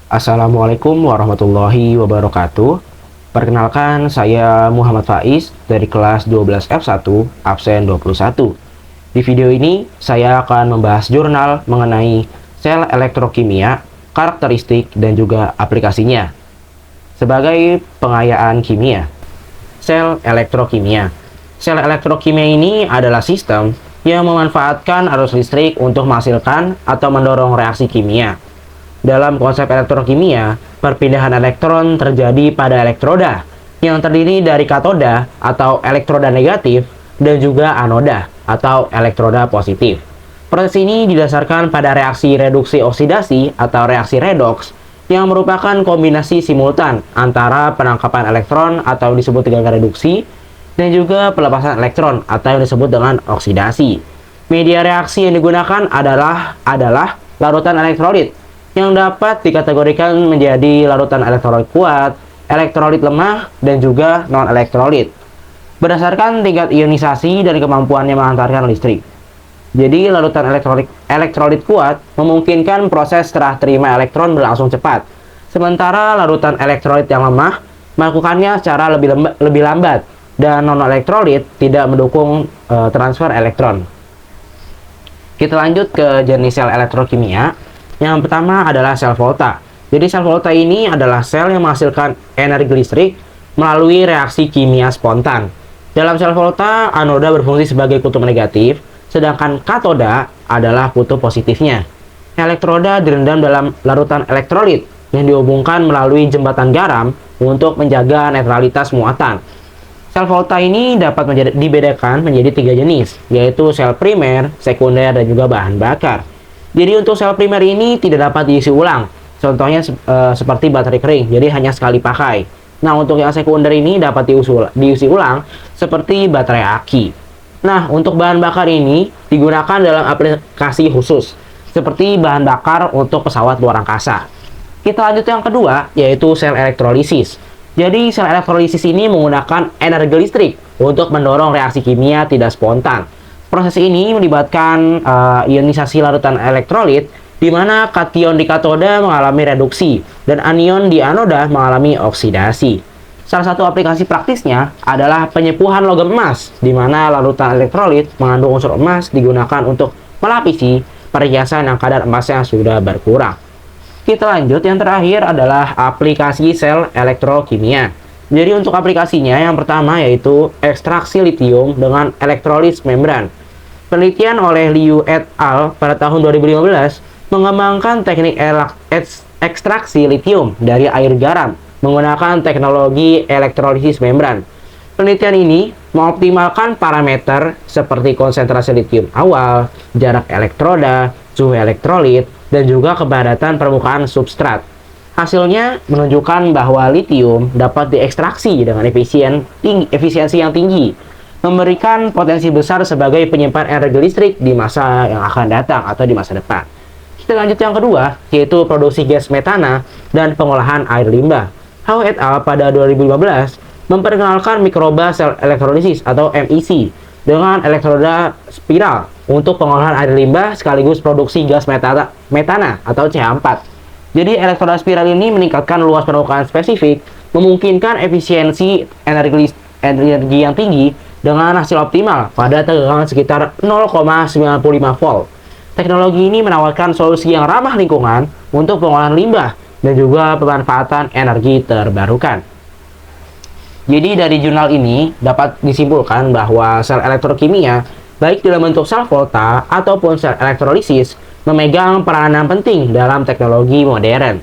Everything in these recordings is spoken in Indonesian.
Assalamualaikum warahmatullahi wabarakatuh. Perkenalkan, saya Muhammad Faiz dari kelas 12F1, absen 21. Di video ini, saya akan membahas jurnal mengenai sel elektrokimia, karakteristik, dan juga aplikasinya. Sebagai pengayaan kimia, sel elektrokimia. Sel elektrokimia ini adalah sistem yang memanfaatkan arus listrik untuk menghasilkan atau mendorong reaksi kimia. Dalam konsep elektrokimia, perpindahan elektron terjadi pada elektroda yang terdiri dari katoda atau elektroda negatif dan juga anoda atau elektroda positif. Proses ini didasarkan pada reaksi reduksi oksidasi atau reaksi redoks yang merupakan kombinasi simultan antara penangkapan elektron atau disebut dengan reduksi dan juga pelepasan elektron atau yang disebut dengan oksidasi. Media reaksi yang digunakan adalah larutan elektrolit yang dapat dikategorikan menjadi larutan elektrolit kuat, elektrolit lemah, dan juga non-elektrolit berdasarkan tingkat ionisasi dan kemampuannya menghantarkan listrik. Jadi larutan elektrolit kuat memungkinkan proses serah terima elektron berlangsung cepat, sementara larutan elektrolit yang lemah melakukannya secara lebih lambat, dan non-elektrolit tidak mendukung transfer elektron. Kita lanjut ke jenis sel elektrokimia. Yang pertama adalah sel volta. Jadi sel volta ini adalah sel yang menghasilkan energi listrik melalui reaksi kimia spontan. Dalam sel volta, anoda berfungsi sebagai kutub negatif, sedangkan katoda adalah kutub positifnya. Elektroda direndam dalam larutan elektrolit yang dihubungkan melalui jembatan garam untuk menjaga netralitas muatan. Sel volta ini dapat dibedakan menjadi 3 jenis, yaitu sel primer, sekunder, dan juga bahan bakar. Jadi untuk sel primer ini tidak dapat diisi ulang, contohnya seperti baterai kering, jadi hanya sekali pakai. Nah, untuk yang sekunder ini dapat diisi ulang, seperti baterai aki. Nah, untuk bahan bakar ini digunakan dalam aplikasi khusus, seperti bahan bakar untuk pesawat luar angkasa. Kita lanjut yang kedua, yaitu sel elektrolisis. Jadi sel elektrolisis ini menggunakan energi listrik untuk mendorong reaksi kimia tidak spontan. Proses ini melibatkan ionisasi larutan elektrolit, di mana kation di katoda mengalami reduksi dan anion di anoda mengalami oksidasi. Salah satu aplikasi praktisnya adalah penyepuhan logam emas, di mana larutan elektrolit mengandung unsur emas digunakan untuk melapisi perhiasan yang kadar emasnya sudah berkurang. Kita lanjut, yang terakhir adalah aplikasi sel elektrokimia. Jadi untuk aplikasinya yang pertama yaitu ekstraksi litium dengan elektrolis membran. Penelitian oleh Liu et al. Pada tahun 2015 mengembangkan teknik ekstraksi litium dari air garam menggunakan teknologi elektrolisis membran. Penelitian ini mengoptimalkan parameter seperti konsentrasi litium awal, jarak elektroda, suhu elektrolit, dan juga kepadatan permukaan substrat. Hasilnya menunjukkan bahwa litium dapat diekstraksi dengan efisiensi yang tinggi, memberikan potensi besar sebagai penyimpan energi listrik di masa yang akan datang atau di masa depan. Kita lanjut yang kedua, yaitu produksi gas metana dan pengolahan air limbah. Hao et al. Pada 2015 memperkenalkan mikroba sel elektrolisis atau MEC dengan elektroda spiral untuk pengolahan air limbah sekaligus produksi gas metana atau CH4. Jadi elektroda spiral ini meningkatkan luas permukaan spesifik, memungkinkan efisiensi energi yang tinggi dengan hasil optimal pada tegangan sekitar 0,95 volt. Teknologi ini menawarkan solusi yang ramah lingkungan untuk pengolahan limbah dan juga pemanfaatan energi terbarukan. Jadi dari jurnal ini dapat disimpulkan bahwa sel elektrokimia, baik dalam bentuk sel volta ataupun sel elektrolisis, memegang peranan penting dalam teknologi modern.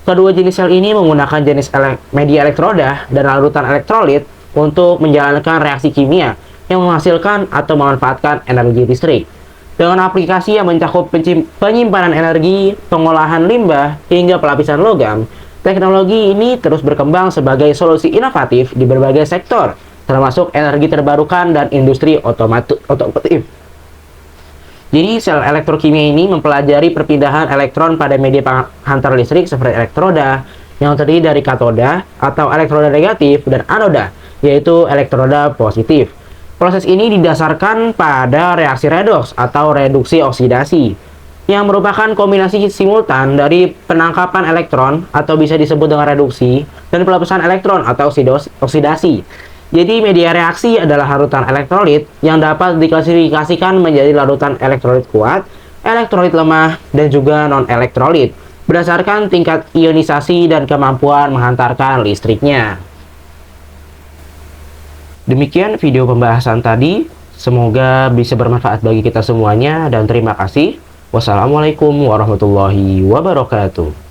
Kedua jenis sel ini menggunakan jenis media elektroda dan larutan elektrolit untuk menjalankan reaksi kimia yang menghasilkan atau memanfaatkan energi listrik. Dengan aplikasi yang mencakup penyimpanan energi, pengolahan limbah, hingga pelapisan logam, teknologi ini terus berkembang sebagai solusi inovatif di berbagai sektor, termasuk energi terbarukan dan industri otomotif. Jadi sel elektrokimia ini mempelajari perpindahan elektron pada media penghantar listrik seperti elektroda yang terdiri dari katoda atau elektroda negatif dan anoda, yaitu elektroda positif. Proses ini didasarkan pada reaksi redoks atau reduksi oksidasi. yang merupakan kombinasi simultan dari penangkapan elektron atau bisa disebut dengan reduksi dan pelepasan elektron atau oksidasi. Jadi media reaksi adalah larutan elektrolit yang dapat diklasifikasikan menjadi larutan elektrolit kuat, elektrolit lemah, dan juga non-elektrolit berdasarkan tingkat ionisasi dan kemampuan menghantarkan listriknya. Demikian video pembahasan tadi, semoga bisa bermanfaat bagi kita semuanya dan terima kasih. Wassalamualaikum warahmatullahi wabarakatuh.